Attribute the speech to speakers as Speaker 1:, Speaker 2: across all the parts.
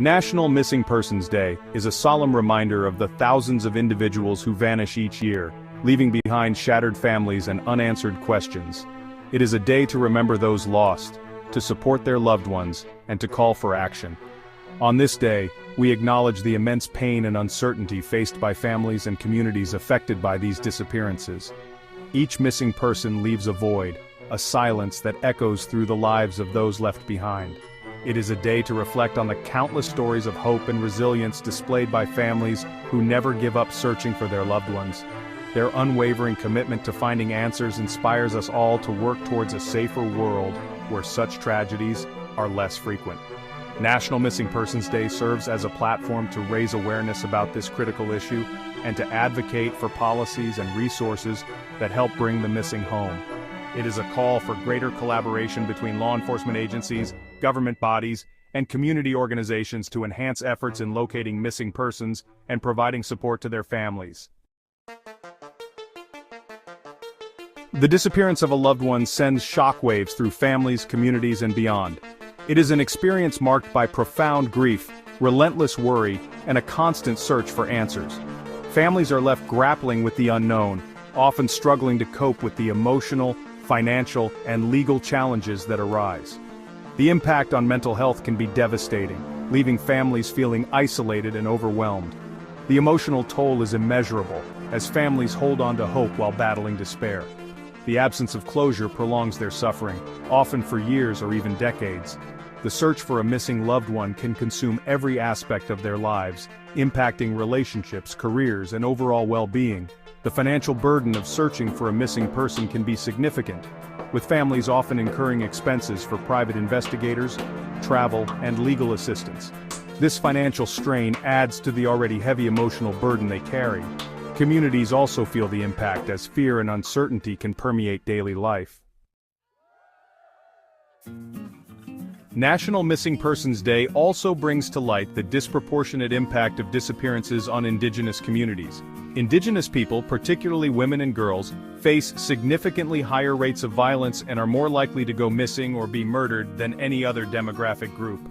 Speaker 1: National Missing Persons Day is a solemn reminder of the thousands of individuals who vanish each year, leaving behind shattered families and unanswered questions. It is a day to remember those lost, to support their loved ones, and to call for action. On this day, we acknowledge the immense pain and uncertainty faced by families and communities affected by these disappearances. Each missing person leaves a void, a silence that echoes through the lives of those left behind. It is a day to reflect on the countless stories of hope and resilience displayed by families who never give up searching for their loved ones. Their unwavering commitment to finding answers inspires us all to work towards a safer world where such tragedies are less frequent. National Missing Persons Day serves as a platform to raise awareness about this critical issue and to advocate for policies and resources that help bring the missing home. It is a call for greater collaboration between law enforcement agencies, government bodies, and community organizations to enhance efforts in locating missing persons and providing support to their families. The disappearance of a loved one sends shockwaves through families, communities, and beyond. It is an experience marked by profound grief, relentless worry, and a constant search for answers. Families are left grappling with the unknown, often struggling to cope with the emotional, financial, and legal challenges that arise. The impact on mental health can be devastating, leaving families feeling isolated and overwhelmed. The emotional toll is immeasurable, as families hold on to hope while battling despair. The absence of closure prolongs their suffering, often for years or even decades. The search for a missing loved one can consume every aspect of their lives, impacting relationships, careers, and overall well-being. The financial burden of searching for a missing person can be significant, with families often incurring expenses for private investigators, travel, and legal assistance. This financial strain adds to the already heavy emotional burden they carry. Communities also feel the impact as fear and uncertainty can permeate daily life. National Missing Persons Day also brings to light the disproportionate impact of disappearances on Indigenous communities. Indigenous people, particularly women and girls, face significantly higher rates of violence and are more likely to go missing or be murdered than any other demographic group.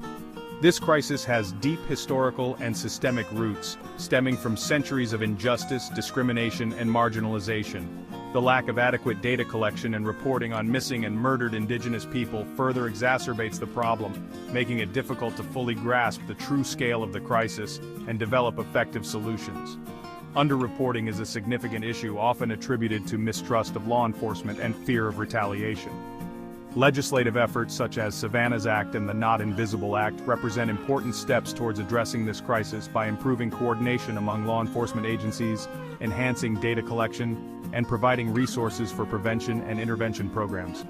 Speaker 1: This crisis has deep historical and systemic roots, stemming from centuries of injustice, discrimination, and marginalization. The lack of adequate data collection and reporting on missing and murdered Indigenous people further exacerbates the problem, making it difficult to fully grasp the true scale of the crisis and develop effective solutions. Underreporting is a significant issue often attributed to mistrust of law enforcement and fear of retaliation. Legislative efforts such as Savannah's Act and the Not Invisible Act represent important steps towards addressing this crisis by improving coordination among law enforcement agencies, enhancing data collection, and providing resources for prevention and intervention programs.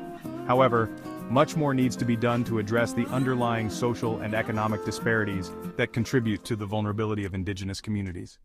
Speaker 1: However, much more needs to be done to address the underlying social and economic disparities that contribute to the vulnerability of Indigenous communities.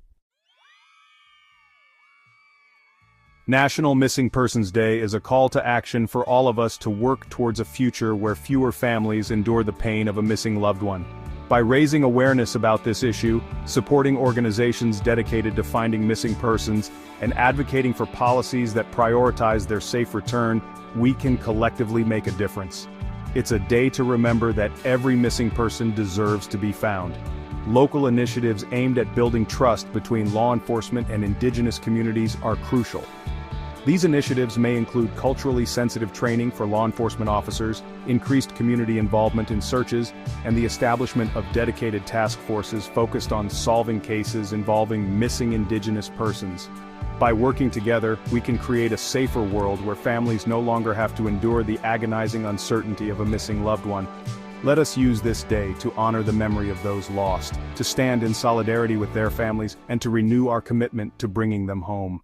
Speaker 1: National Missing Persons Day is a call to action for all of us to work towards a future where fewer families endure the pain of a missing loved one. By raising awareness about this issue, supporting organizations dedicated to finding missing persons, and advocating for policies that prioritize their safe return, we can collectively make a difference. It's a day to remember that every missing person deserves to be found. Local initiatives aimed at building trust between law enforcement and Indigenous communities are crucial. These initiatives may include culturally sensitive training for law enforcement officers, increased community involvement in searches, and the establishment of dedicated task forces focused on solving cases involving missing Indigenous persons. By working together, we can create a safer world where families no longer have to endure the agonizing uncertainty of a missing loved one. Let us use this day to honor the memory of those lost, to stand in solidarity with their families, and to renew our commitment to bringing them home.